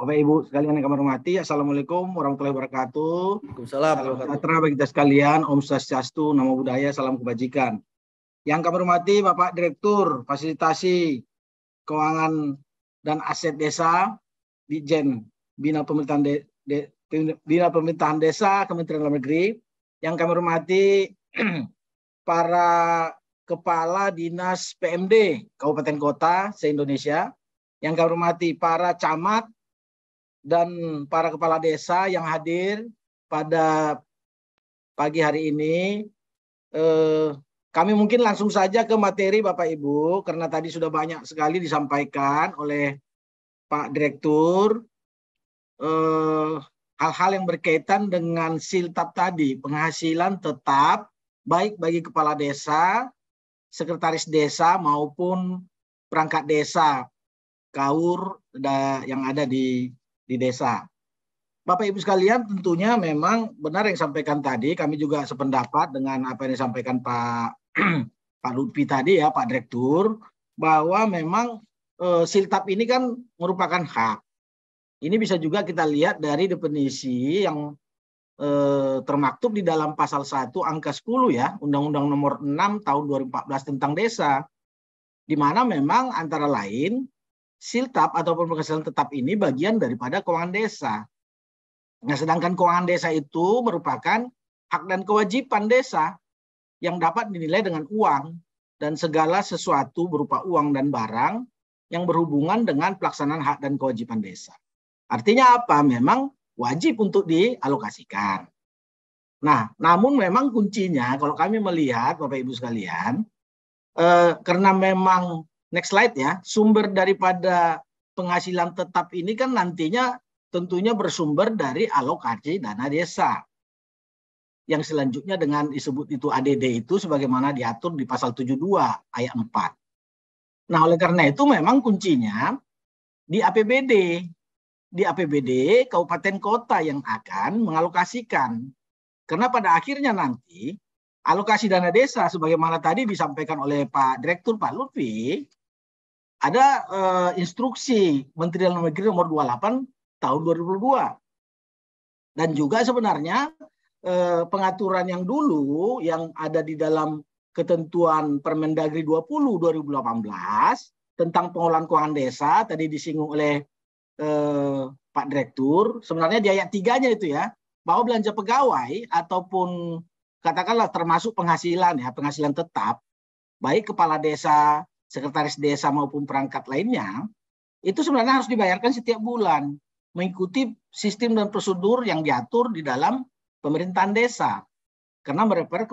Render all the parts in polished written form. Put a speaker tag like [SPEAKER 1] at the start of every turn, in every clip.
[SPEAKER 1] Bapak Ibu sekalian yang kami hormati, Assalamualaikum warahmatullahi wabarakatuh.
[SPEAKER 2] Waalaikumsalam.
[SPEAKER 1] Salam sejahtera bagi kita sekalian, Om Swastiastu, Namo Buddhaya, salam kebajikan. Yang kami hormati Bapak Direktur Fasilitasi Keuangan dan Aset Desa, Ditjen Bina Pemerintahan Desa, Kementerian Dalam Negeri. Yang kami hormati para Kepala Dinas PMD Kabupaten Kota se-Indonesia. Yang kami hormati para camat dan para kepala desa yang hadir pada pagi hari ini. Kami mungkin langsung saja ke materi Bapak Ibu, karena tadi sudah banyak sekali disampaikan oleh Pak Direktur hal-hal yang berkaitan dengan siltap tadi, penghasilan tetap baik bagi kepala desa, sekretaris desa maupun perangkat desa, KAUR yang ada di desa. Bapak Ibu sekalian, tentunya memang benar yang disampaikan tadi, kami juga sependapat dengan apa yang disampaikan Pak Lutfi tadi ya, Pak Direktur, bahwa memang siltap ini kan merupakan hak. Ini bisa juga kita lihat dari definisi yang termaktub di dalam pasal 1 angka 10 ya, Undang-Undang Nomor 6 tahun 2014 tentang desa, di mana memang antara lain siltap ataupun penghasilan tetap ini bagian daripada keuangan desa. Nah, sedangkan keuangan desa itu merupakan hak dan kewajiban desa yang dapat dinilai dengan uang dan segala sesuatu berupa uang dan barang yang berhubungan dengan pelaksanaan hak dan kewajiban desa. Artinya apa? Memang wajib untuk dialokasikan. Nah, namun memang kuncinya kalau kami melihat Bapak Ibu sekalian, karena memang next slide ya, sumber daripada penghasilan tetap ini kan nantinya tentunya bersumber dari alokasi dana desa. Yang selanjutnya dengan disebut itu ADD itu sebagaimana diatur di pasal 72 ayat 4. Nah, oleh karena itu memang kuncinya di APBD. Di APBD kabupaten kota yang akan mengalokasikan. Karena pada akhirnya nanti alokasi dana desa sebagaimana tadi disampaikan oleh Pak Direktur Pak Lutfi, ada instruksi Menteri Dalam Negeri nomor 28 tahun 2022. Dan juga sebenarnya pengaturan yang dulu yang ada di dalam ketentuan Permendagri 20 2018 tentang pengelolaan keuangan desa tadi disinggung oleh Pak Direktur, sebenarnya di ayat 3-nya itu ya, bahwa belanja pegawai ataupun katakanlah termasuk penghasilan ya, penghasilan tetap, baik kepala desa, sekretaris desa maupun perangkat lainnya, itu sebenarnya harus dibayarkan setiap bulan, mengikuti sistem dan prosedur yang diatur di dalam pemerintahan desa. Karena merefer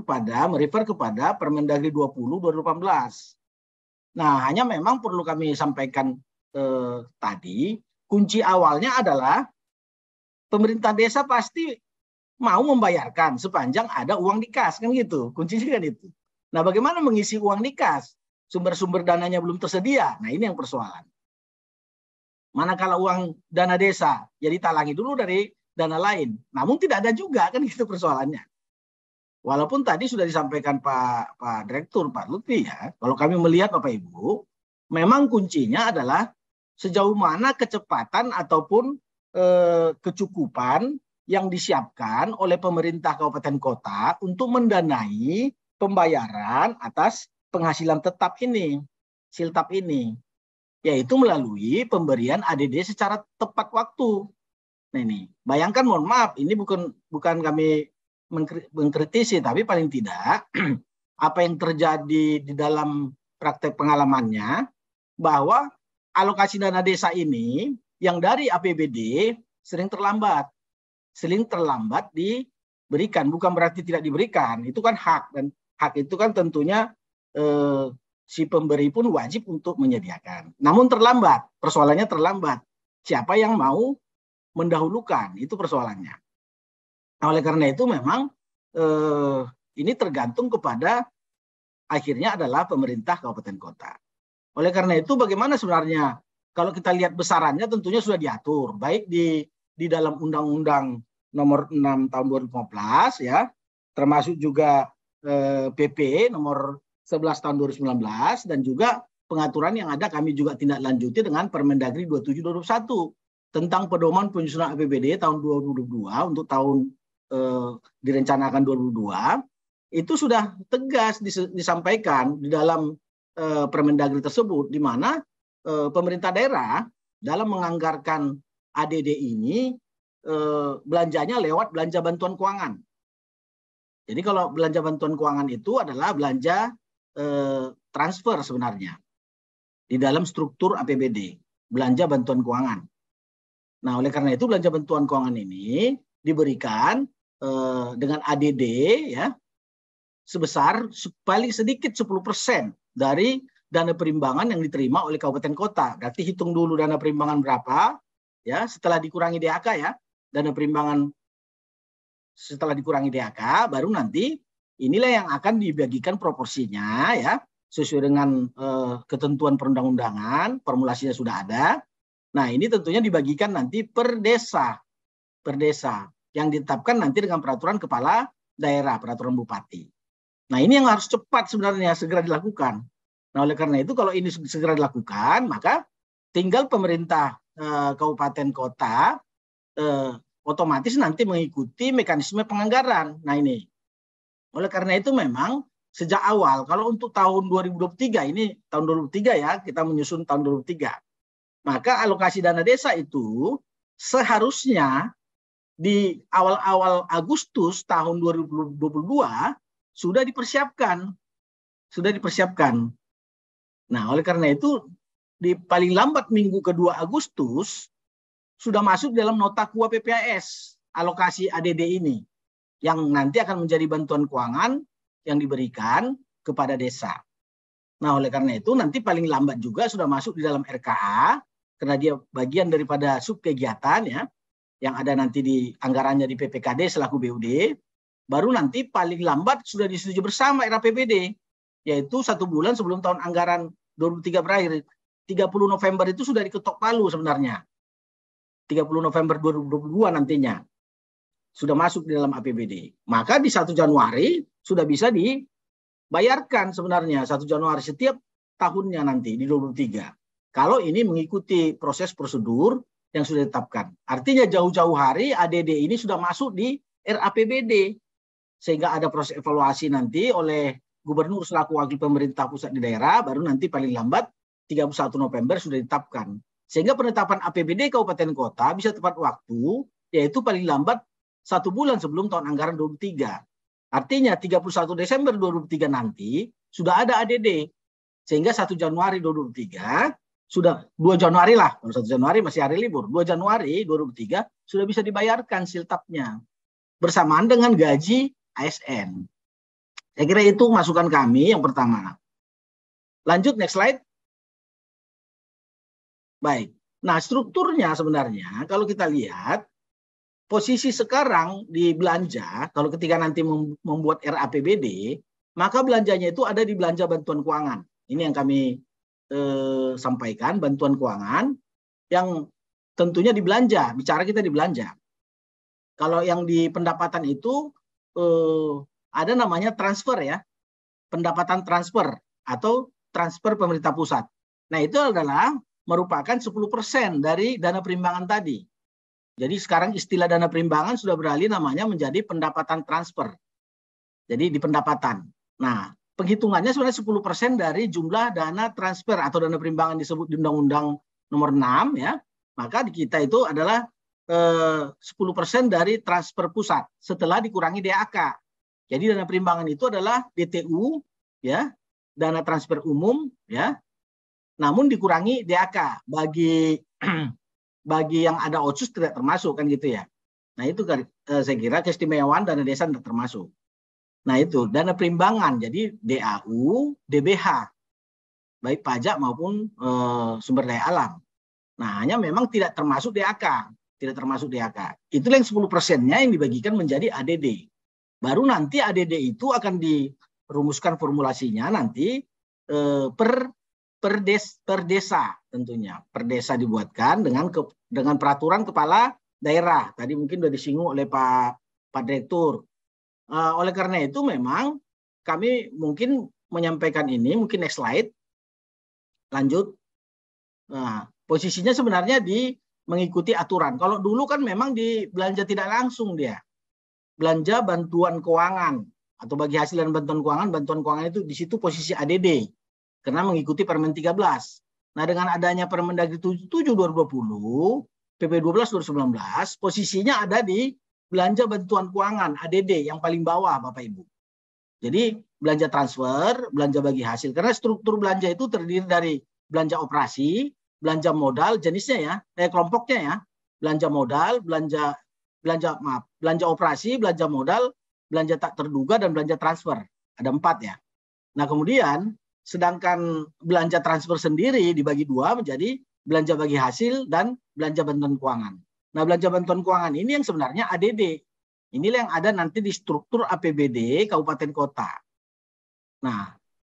[SPEAKER 1] kepada Permendagri 20 2018. Nah, hanya memang perlu kami sampaikan tadi, kunci awalnya adalah pemerintah desa pasti mau membayarkan sepanjang ada uang di kas, kan gitu. Kuncinya kan itu. Nah, bagaimana mengisi uang di kas? Sumber-sumber dananya belum tersedia. Nah, ini yang persoalan. Manakala uang dana desa, ya ditalangi dulu dari dana lain. Namun tidak ada juga, kan gitu persoalannya. Walaupun tadi sudah disampaikan Pak Direktur, Pak Lutfi ya, kalau kami melihat Bapak Ibu, memang kuncinya adalah sejauh mana kecepatan ataupun kecukupan yang disiapkan oleh pemerintah kabupaten kota untuk mendanai pembayaran atas penghasilan tetap ini, siltap ini, yaitu melalui pemberian ADD secara tepat waktu. Nah ini, bayangkan, mohon maaf, ini bukan kami mengkritisi, tapi paling tidak apa yang terjadi di dalam praktek pengalamannya, bahwa alokasi dana desa ini yang dari APBD sering terlambat diberikan, bukan berarti tidak diberikan, itu kan hak, dan hak itu kan tentunya si pemberi pun wajib untuk menyediakan. Namun terlambat, persoalannya terlambat. Siapa yang mau mendahulukan, itu persoalannya. Nah, oleh karena itu memang ini tergantung kepada akhirnya adalah pemerintah kabupaten kota. Oleh karena itu bagaimana sebenarnya kalau kita lihat besarannya tentunya sudah diatur baik di dalam Undang-Undang Nomor 6 tahun 2015 ya, termasuk juga PP Nomor 11 tahun 2019 dan juga pengaturan yang ada kami juga tindak lanjuti dengan Permendagri 27 2021 tentang pedoman penyusunan APBD tahun 2022 untuk tahun direncanakan 2022 itu sudah tegas disampaikan di dalam Permendagri tersebut, di mana pemerintah daerah dalam menganggarkan ADD ini belanjanya lewat belanja bantuan keuangan. Jadi kalau belanja bantuan keuangan itu adalah belanja transfer sebenarnya di dalam struktur APBD, belanja bantuan keuangan. Nah, oleh karena itu belanja bantuan keuangan ini diberikan dengan ADD ya sebesar paling sedikit 10% dari dana perimbangan yang diterima oleh kabupaten kota. Berarti hitung dulu dana perimbangan berapa ya, setelah dikurangi DAK ya. Dana perimbangan setelah dikurangi DAK baru nanti inilah yang akan dibagikan proporsinya ya, sesuai dengan ketentuan perundang-undangan, formulasinya sudah ada. Nah, ini tentunya dibagikan nanti per desa yang ditetapkan nanti dengan peraturan kepala daerah, peraturan bupati. Nah, ini yang harus cepat sebenarnya segera dilakukan. Nah, oleh karena itu kalau ini segera dilakukan, maka tinggal pemerintah kabupaten kota otomatis nanti mengikuti mekanisme penganggaran. Nah, ini. Oleh karena itu memang sejak awal, kalau untuk tahun 2023, ini tahun 2023 ya, kita menyusun tahun 2023. Maka alokasi dana desa itu seharusnya di awal-awal Agustus tahun 2022 sudah dipersiapkan. Nah, oleh karena itu di paling lambat minggu kedua Agustus sudah masuk dalam nota KUA PPAS alokasi ADD ini yang nanti akan menjadi bantuan keuangan yang diberikan kepada desa. Nah, oleh karena itu nanti paling lambat juga sudah masuk di dalam RKA karena dia bagian daripada sub kegiatan ya, yang ada nanti di anggarannya di PPKD selaku BUD, baru nanti paling lambat sudah disetujui bersama RAPBD, yaitu 1 bulan sebelum tahun anggaran 2023 berakhir. 30 November itu sudah diketok palu sebenarnya. 30 November 2022 nantinya sudah masuk di dalam APBD. Maka di 1 Januari sudah bisa dibayarkan sebenarnya 1 Januari setiap tahunnya nanti di 2023. Kalau ini mengikuti proses prosedur yang sudah ditetapkan. Artinya jauh-jauh hari ADD ini sudah masuk di RAPBD. Sehingga ada proses evaluasi nanti oleh gubernur selaku wakil pemerintah pusat di daerah, baru nanti paling lambat 31 November sudah ditetapkan. Sehingga penetapan APBD kabupaten kota bisa tepat waktu, yaitu paling lambat 1 bulan sebelum tahun anggaran 2023. Artinya 31 Desember 2023 nanti sudah ada ADD. Sehingga 1 Januari 2023, sudah 2 Januari lah, kalau 1 Januari masih hari libur, 2 Januari 2023 sudah bisa dibayarkan siltapnya. Bersamaan dengan gaji ASN. Saya kira itu masukan kami yang pertama. Lanjut, next slide. Baik. Nah, strukturnya sebenarnya kalau kita lihat, posisi sekarang di belanja, kalau ketika nanti membuat RAPBD, maka belanjanya itu ada di belanja bantuan keuangan. Ini yang kami sampaikan, bantuan keuangan yang tentunya dibelanja, bicara kita dibelanja. Kalau yang di pendapatan itu ada namanya transfer ya, pendapatan transfer atau transfer pemerintah pusat. Nah, itu adalah merupakan 10% dari dana perimbangan tadi. Jadi sekarang istilah dana perimbangan sudah beralih namanya menjadi pendapatan transfer. Jadi di pendapatan. Nah, penghitungannya sebenarnya 10% dari jumlah dana transfer atau dana perimbangan disebut di Undang-Undang Nomor 6 ya. Maka di kita itu adalah 10% dari transfer pusat setelah dikurangi DAK. Jadi dana perimbangan itu adalah DTU ya, dana transfer umum ya. Namun dikurangi DAK bagi yang ada otsus tidak termasuk kan gitu ya. Nah, itu kan saya kira keistimewaan dana desa tidak termasuk. Nah, itu dana perimbangan jadi DAU, DBH baik pajak maupun sumber daya alam. Nah, hanya memang tidak termasuk DAK, Itulah yang 10%-nya yang dibagikan menjadi ADD. Baru nanti ADD itu akan dirumuskan formulasinya nanti per desa tentunya. Per desa dibuatkan dengan peraturan kepala daerah. Tadi mungkin sudah disinggung oleh Pak Direktur. Oleh karena itu memang kami mungkin menyampaikan ini, mungkin next slide. Lanjut. Nah, posisinya sebenarnya di mengikuti aturan. Kalau dulu kan memang di belanja tidak langsung dia. Belanja bantuan keuangan atau bagi hasil dan bantuan keuangan itu di situ posisi ADD karena mengikuti Permen 13. Nah, dengan adanya Permendagri 77 2020, PP 12 2019, posisinya ada di belanja bantuan keuangan ADD yang paling bawah Bapak Ibu. Jadi belanja transfer, belanja bagi hasil karena struktur belanja itu terdiri dari belanja operasi, belanja modal jenisnya ya, kelompoknya ya. Belanja modal, belanja operasi, belanja modal, belanja tak terduga, dan belanja transfer. Ada 4 ya. Nah, kemudian sedangkan belanja transfer sendiri dibagi 2 menjadi belanja bagi hasil dan belanja bantuan keuangan. Nah, belanja bantuan keuangan ini yang sebenarnya ADD. Inilah yang ada nanti di struktur APBD kabupaten kota. Nah,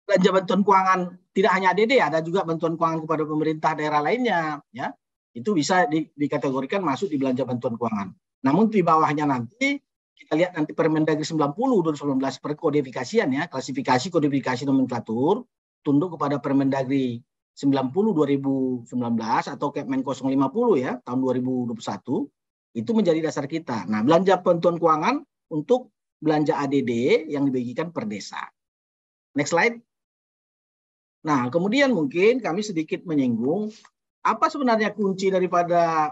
[SPEAKER 1] belanja bantuan keuangan tidak hanya ADD, ada juga bantuan keuangan kepada pemerintah daerah lainnya, ya. Itu bisa dikategorikan masuk di belanja bantuan keuangan. Namun di bawahnya nanti kita lihat nanti Permendagri 90 2019 perkodifikasian ya, klasifikasi kodifikasi nomenklatur tunduk kepada Permendagri 90 2019 atau Kepmen 050 ya tahun 2021 itu menjadi dasar kita. Nah, belanja bantuan keuangan untuk belanja ADD yang dibagikan per desa. Next slide. Nah, kemudian mungkin kami sedikit menyinggung apa sebenarnya kunci daripada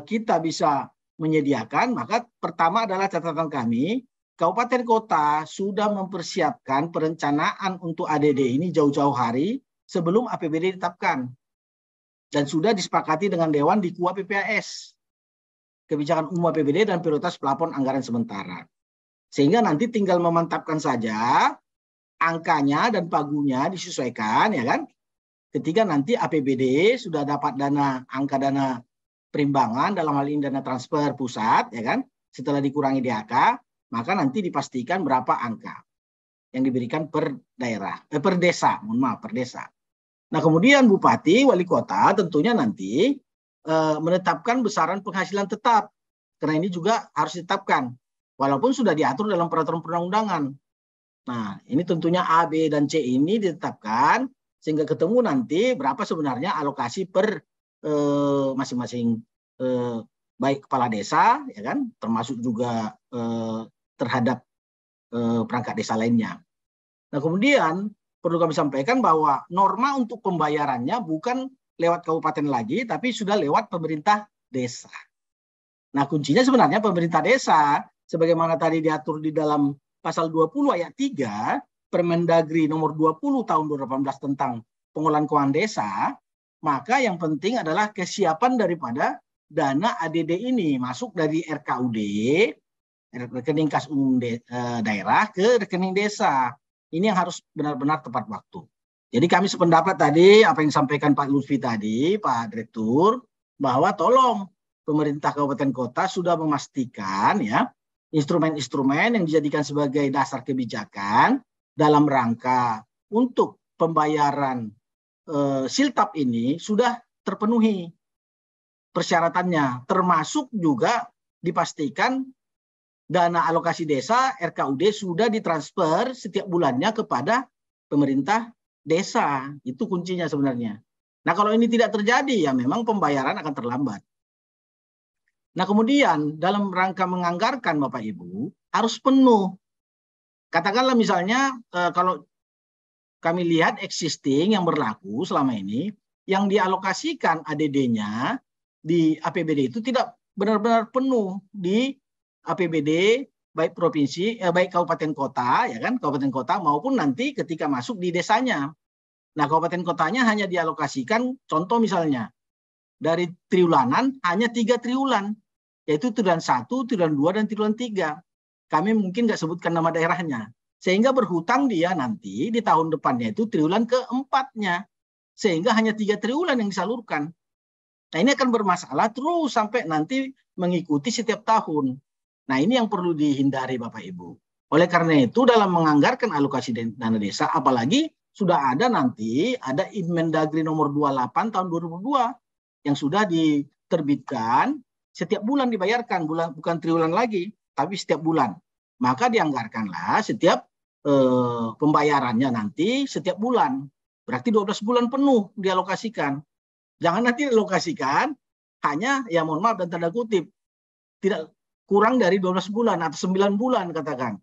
[SPEAKER 1] kita bisa menyediakan. Maka pertama adalah catatan kami, kabupaten kota sudah mempersiapkan perencanaan untuk ADD ini jauh-jauh hari sebelum APBD ditetapkan. Dan sudah disepakati dengan Dewan di KUA PPAS. Kebijakan umum APBD dan prioritas plafon anggaran sementara. Sehingga nanti tinggal memantapkan saja angkanya dan pagunya disesuaikan ya kan. Ketika nanti APBD sudah dapat angka dana perimbangan dalam hal ini dana transfer pusat ya kan, setelah dikurangi DAK, maka nanti dipastikan berapa angka yang diberikan per daerah, per desa, per desa. Nah, kemudian bupati, wali kota tentunya nanti menetapkan besaran penghasilan tetap. Karena ini juga harus ditetapkan. Walaupun sudah diatur dalam peraturan perundang-undangan. Nah, ini tentunya A, B, dan C ini ditetapkan sehingga ketemu nanti berapa sebenarnya alokasi per masing-masing baik kepala desa, ya kan, termasuk juga terhadap perangkat desa lainnya. Nah, kemudian perlu kami sampaikan bahwa norma untuk pembayarannya bukan lewat kabupaten lagi, tapi sudah lewat pemerintah desa. Nah, kuncinya sebenarnya pemerintah desa, sebagaimana tadi diatur di dalam pasal 20 ayat 3, Permendagri nomor 20 tahun 2018 tentang pengolahan keuangan desa, maka yang penting adalah kesiapan daripada dana ADD ini masuk dari RKUD, rekening kas umum daerah, ke rekening desa. Ini yang harus benar-benar tepat waktu. Jadi kami sependapat tadi apa yang disampaikan Pak Lutfi tadi, Pak Direktur, bahwa tolong pemerintah kabupaten kota sudah memastikan ya instrumen-instrumen yang dijadikan sebagai dasar kebijakan dalam rangka untuk pembayaran siltap ini sudah terpenuhi persyaratannya, termasuk juga dipastikan dana alokasi desa RKUD sudah ditransfer setiap bulannya kepada pemerintah desa. Itu kuncinya sebenarnya. Nah, kalau ini tidak terjadi ya memang pembayaran akan terlambat. Nah, kemudian dalam rangka menganggarkan Bapak Ibu harus penuh. Katakanlah misalnya kalau kami lihat existing yang berlaku selama ini, yang dialokasikan ADD-nya di APBD itu tidak benar-benar penuh di APBD baik provinsi, baik kabupaten kota, ya kan, kabupaten kota maupun nanti ketika masuk di desanya. Nah, kabupaten kotanya hanya dialokasikan, contoh misalnya dari triwulanan hanya 3 triwulan, yaitu triwulan 1, triwulan 2, dan triwulan 3. Kami mungkin nggak sebutkan nama daerahnya. Sehingga berhutang dia nanti di tahun depannya itu triwulan ke-4-nya. Sehingga hanya 3 triwulan yang disalurkan. Nah, ini akan bermasalah terus sampai nanti mengikuti setiap tahun. Nah, ini yang perlu dihindari Bapak Ibu. Oleh karena itu dalam menganggarkan alokasi dana desa, apalagi sudah ada nanti, ada Inmendagri nomor 28 tahun 2002 yang sudah diterbitkan setiap bulan dibayarkan, bukan triwulan lagi, tapi setiap bulan. Maka dianggarkanlah setiap pembayarannya nanti setiap bulan. Berarti 12 bulan penuh dialokasikan. Jangan nanti dialokasikan hanya, ya mohon maaf dan tanda kutip, tidak kurang dari 12 bulan atau 9 bulan katakan.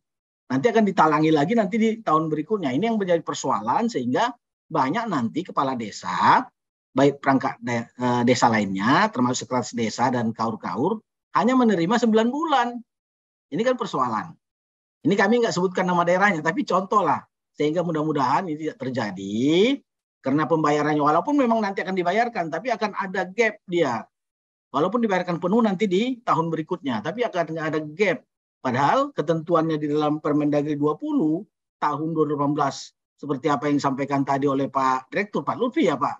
[SPEAKER 1] Nanti akan ditalangi lagi nanti di tahun berikutnya. Ini yang menjadi persoalan sehingga banyak nanti kepala desa, baik perangkat desa lainnya, termasuk sekretaris desa dan kaur-kaur, hanya menerima 9 bulan. Ini kan persoalan. Ini kami nggak sebutkan nama daerahnya, tapi contoh lah. Sehingga mudah-mudahan ini tidak terjadi, karena pembayarannya walaupun memang nanti akan dibayarkan, tapi akan ada gap dia. Walaupun dibayarkan penuh nanti di tahun berikutnya, tapi akan ada gap. Padahal ketentuannya di dalam Permendagri 20 tahun 2018, seperti apa yang disampaikan tadi oleh Pak Direktur, Pak Lutfi ya Pak.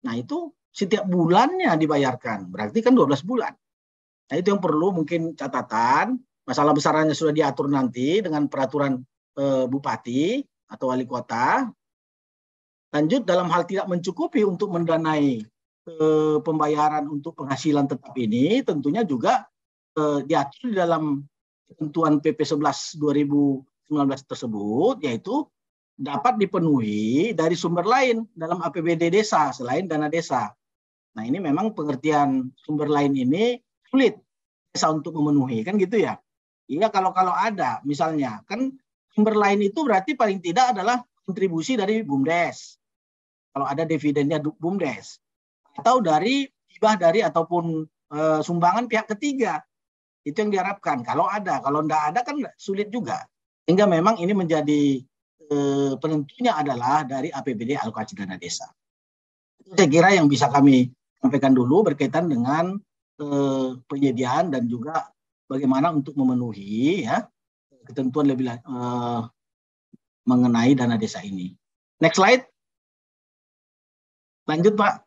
[SPEAKER 1] Nah itu setiap bulannya dibayarkan, berarti kan 12 bulan. Nah itu yang perlu mungkin catatan, masalah besarannya sudah diatur nanti dengan peraturan Bupati atau Wali Kota. Lanjut, dalam hal tidak mencukupi untuk mendanai pembayaran untuk penghasilan tetap ini, tentunya juga diatur di dalam ketentuan PP 11 2019 tersebut, yaitu dapat dipenuhi dari sumber lain dalam APBD desa selain dana desa. Nah ini memang pengertian sumber lain ini sulit desa untuk memenuhi, kan gitu ya. Iya kalau ada misalnya, kan sumber lain itu berarti paling tidak adalah kontribusi dari BUMDes. Kalau ada dividennya BUMDes. Atau dari hibah dari ataupun sumbangan pihak ketiga. Itu yang diharapkan. Kalau enggak ada kan sulit juga. Sehingga memang ini menjadi penentunya adalah dari APBD alokasi dana desa. Saya kira yang bisa kami sampaikan dulu berkaitan dengan penyediaan dan juga bagaimana untuk memenuhi ya ketentuan lebih mengenai dana desa ini. Next slide. Lanjut Pak.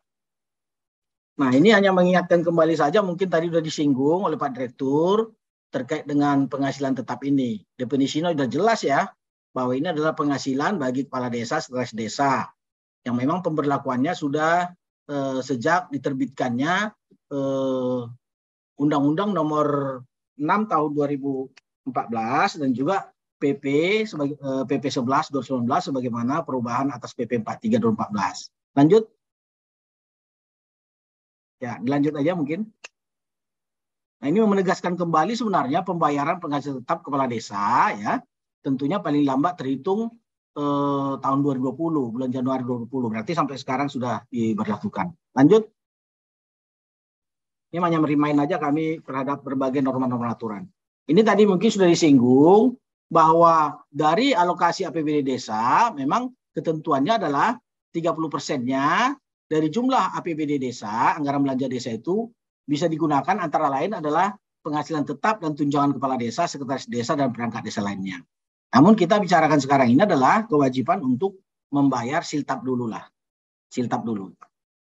[SPEAKER 1] Nah ini hanya mengingatkan kembali saja, mungkin tadi sudah disinggung oleh Pak Direktur terkait dengan penghasilan tetap ini. Definisinya sudah jelas ya, bahwa ini adalah penghasilan bagi kepala desa, sekretaris desa, yang memang pemberlakuannya sudah sejak diterbitkannya Undang-Undang Nomor 6 Tahun 2014 dan juga PP 11 2019 sebagaimana perubahan atas PP 43 2014. Lanjut. Ya, dilanjut aja mungkin. Nah, ini menegaskan kembali sebenarnya pembayaran penghasilan tetap kepala desa ya. Tentunya paling lambat terhitung tahun 2020, bulan Januari 2020. Berarti sampai sekarang sudah diberlakukan. Lanjut. Ini hanya merimain aja kami terhadap berbagai norma-norma aturan. Ini tadi mungkin sudah disinggung bahwa dari alokasi APBD desa memang ketentuannya adalah 30%-nya dari jumlah APBD desa, anggaran belanja desa itu bisa digunakan antara lain adalah penghasilan tetap dan tunjangan kepala desa, sekretaris desa, dan perangkat desa lainnya. Namun kita bicarakan sekarang ini adalah kewajiban untuk membayar siltap dulu lah. Siltap dulu.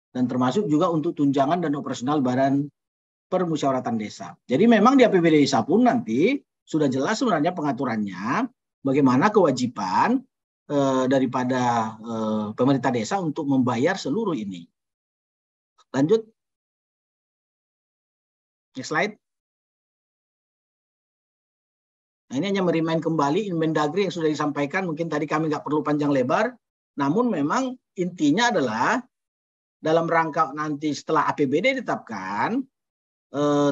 [SPEAKER 1] Dan termasuk juga untuk tunjangan dan operasional badan permusyawaratan desa. Jadi memang di APBD desa pun nanti sudah jelas sebenarnya pengaturannya bagaimana kewajiban daripada pemerintah desa untuk membayar seluruh ini. Lanjut. Next slide. Nah ini hanya merimain kembali Mendagri yang sudah disampaikan, mungkin tadi kami nggak perlu panjang lebar, namun memang intinya adalah dalam rangka nanti setelah APBD ditetapkan,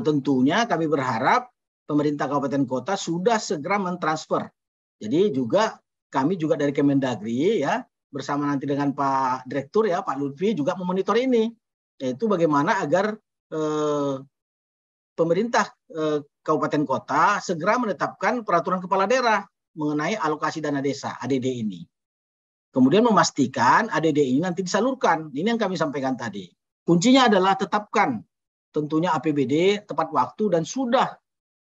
[SPEAKER 1] tentunya kami berharap pemerintah kabupaten kota sudah segera mentransfer. Jadi juga kami juga dari Kemendagri ya bersama nanti dengan Pak Direktur ya Pak Lutfi juga memonitor ini, yaitu bagaimana agar pemerintah kabupaten kota segera menetapkan peraturan kepala daerah mengenai alokasi dana desa ADD ini. Kemudian memastikan ADD ini nanti disalurkan. Ini yang kami sampaikan tadi. Kuncinya adalah tetapkan tentunya APBD tepat waktu dan sudah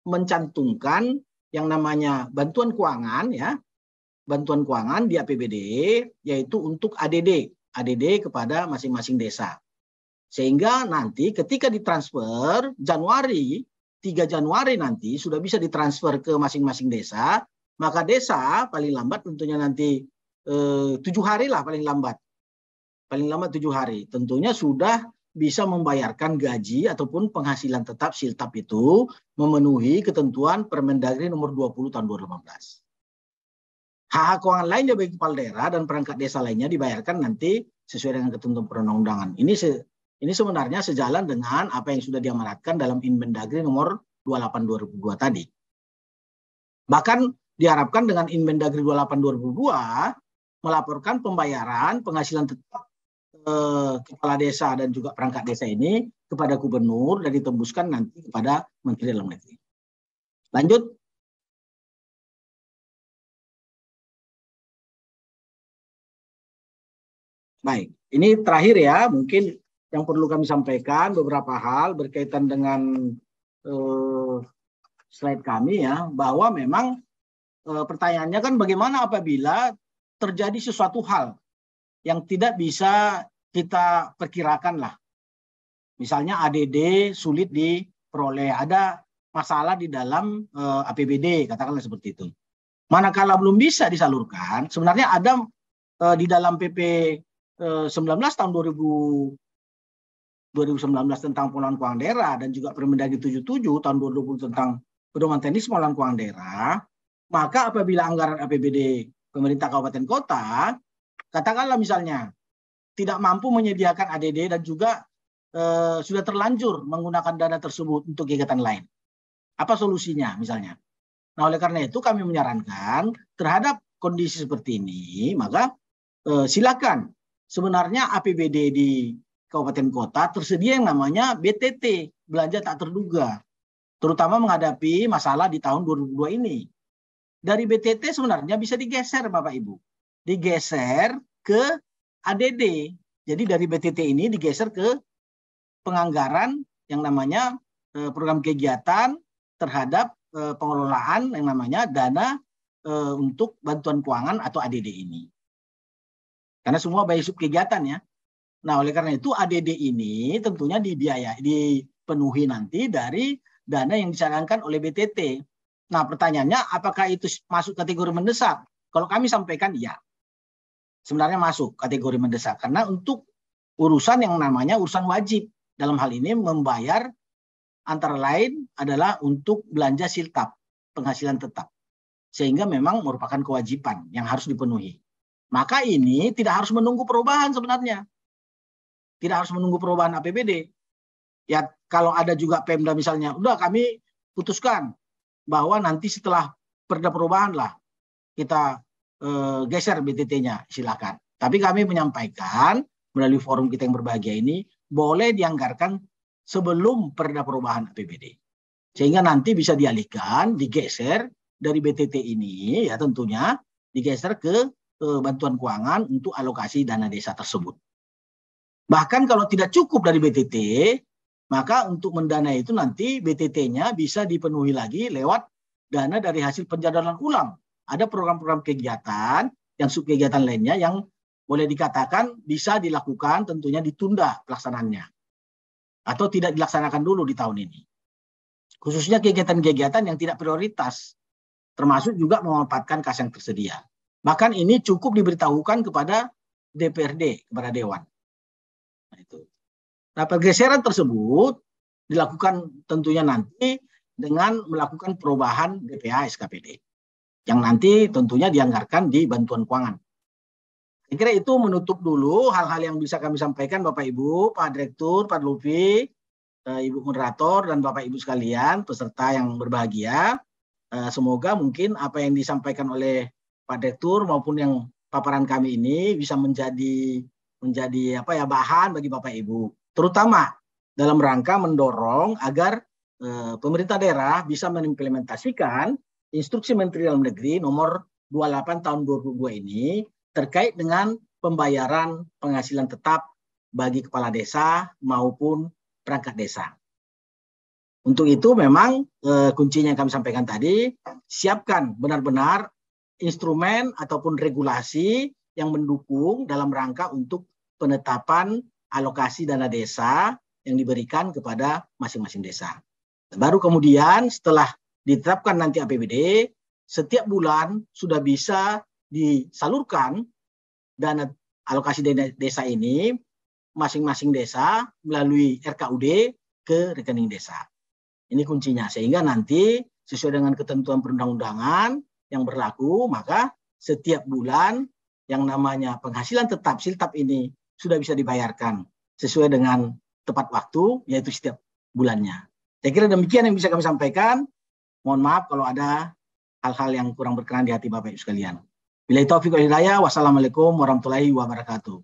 [SPEAKER 1] mencantumkan yang namanya bantuan keuangan ya. Bantuan keuangan di APBD yaitu untuk ADD kepada masing-masing desa. Sehingga nanti ketika ditransfer Januari, 3 Januari nanti sudah bisa ditransfer ke masing-masing desa, maka desa paling lambat tentunya nanti 7 hari lah paling lambat. Paling lambat 7 hari. Tentunya sudah bisa membayarkan gaji ataupun penghasilan tetap siltap itu memenuhi ketentuan Permendagri nomor 20 tahun 2015. Hak keuangan lainnya bagi kepala daerah dan perangkat desa lainnya dibayarkan nanti sesuai dengan ketentuan perundang-undangan. Ini Ini sebenarnya sejalan dengan apa yang sudah diamanatkan dalam Inmendagri nomor 28/2002 tadi. Bahkan diharapkan dengan Inmendagri 28/2002 melaporkan pembayaran penghasilan tetap kepala desa dan juga perangkat desa ini kepada gubernur dan ditembuskan nanti kepada Menteri Dalam Negeri. Lanjut. Baik, ini terakhir ya, mungkin yang perlu kami sampaikan beberapa hal berkaitan dengan slide kami ya, bahwa memang pertanyaannya kan bagaimana apabila terjadi sesuatu hal yang tidak bisa kita perkirakan lah. Misalnya ADD sulit diperoleh, ada masalah di dalam APBD, katakanlah seperti itu. Manakala belum bisa disalurkan, sebenarnya ada di dalam PP 19 tahun 2019 tentang pengelolaan keuangan daerah dan juga Permendagri 77 tahun 2020 tentang pedoman teknis pengelolaan keuangan daerah, maka apabila anggaran APBD pemerintah kabupaten kota, katakanlah misalnya tidak mampu menyediakan ADD dan juga sudah terlanjur menggunakan dana tersebut untuk kegiatan lain. Apa solusinya misalnya? Nah, oleh karena itu kami menyarankan terhadap kondisi seperti ini, maka silakan sebenarnya APBD di kabupaten kota tersedia yang namanya BTT, belanja tak terduga, terutama menghadapi masalah di tahun 2002 ini. Dari BTT sebenarnya bisa digeser Bapak Ibu, digeser ke ADD. Jadi dari BTT ini digeser ke penganggaran yang namanya program kegiatan terhadap pengelolaan yang namanya dana untuk bantuan keuangan atau ADD ini. Karena semua by sub kegiatan ya. Nah, oleh karena itu ADD ini tentunya dipenuhi nanti dari dana yang dicanangkan oleh BTT. Nah, pertanyaannya apakah itu masuk kategori mendesak? Kalau kami sampaikan ya. Sebenarnya masuk kategori mendesak karena untuk urusan yang namanya urusan wajib. Dalam hal ini membayar antara lain adalah untuk belanja siltap, penghasilan tetap. Sehingga memang merupakan kewajiban yang harus dipenuhi. Maka ini tidak harus menunggu perubahan sebenarnya. Tidak harus menunggu perubahan APBD. Ya kalau ada juga Pemda misalnya, udah kami putuskan bahwa nanti setelah perda perubahan lah kita geser BTT-nya, silakan. Tapi kami menyampaikan melalui forum kita yang berbahagia ini, boleh dianggarkan sebelum perda perubahan APBD. Sehingga nanti bisa dialihkan, digeser dari BTT ini, ya tentunya digeser ke bantuan keuangan untuk alokasi dana desa tersebut. Bahkan kalau tidak cukup dari BTT, maka untuk mendanai itu nanti BTT-nya bisa dipenuhi lagi lewat dana dari hasil penjadwalan ulang. Ada program-program kegiatan yang subkegiatan lainnya yang boleh dikatakan bisa dilakukan, tentunya ditunda pelaksanaannya atau tidak dilaksanakan dulu di tahun ini. Khususnya kegiatan-kegiatan yang tidak prioritas, termasuk juga memanfaatkan kas yang tersedia. Bahkan ini cukup diberitahukan kepada DPRD, kepada Dewan. Nah, itu. Nah, pergeseran tersebut dilakukan tentunya nanti dengan melakukan perubahan DPH SKPD yang nanti tentunya dianggarkan di bantuan keuangan. Saya kira itu menutup dulu hal-hal yang bisa kami sampaikan Bapak Ibu, Pak Direktur, Pak Lufi, Ibu Moderator, dan Bapak Ibu sekalian, peserta yang berbahagia. Semoga mungkin apa yang disampaikan oleh Pak Direktur maupun yang paparan kami ini bisa menjadi bahan bagi Bapak Ibu. Terutama dalam rangka mendorong agar pemerintah daerah bisa mengimplementasikan Instruksi Menteri Dalam Negeri nomor 28 tahun 2022 ini terkait dengan pembayaran penghasilan tetap bagi kepala desa maupun perangkat desa. Untuk itu memang kuncinya yang kami sampaikan tadi, siapkan benar-benar instrumen ataupun regulasi yang mendukung dalam rangka untuk penetapan alokasi dana desa yang diberikan kepada masing-masing desa. Baru kemudian setelah ditetapkan nanti APBD, setiap bulan sudah bisa disalurkan dana alokasi dana desa ini masing-masing desa melalui RKUD ke rekening desa. Ini kuncinya, sehingga nanti sesuai dengan ketentuan perundang-undangan yang berlaku, maka setiap bulan yang namanya penghasilan tetap siltap ini sudah bisa dibayarkan sesuai dengan tepat waktu, yaitu setiap bulannya. Saya kira demikian yang bisa kami sampaikan. Mohon maaf kalau ada hal-hal yang kurang berkenan di hati Bapak Ibu sekalian. Billahi taufiq wal hidayah. Wassalamualaikum warahmatullahi wabarakatuh.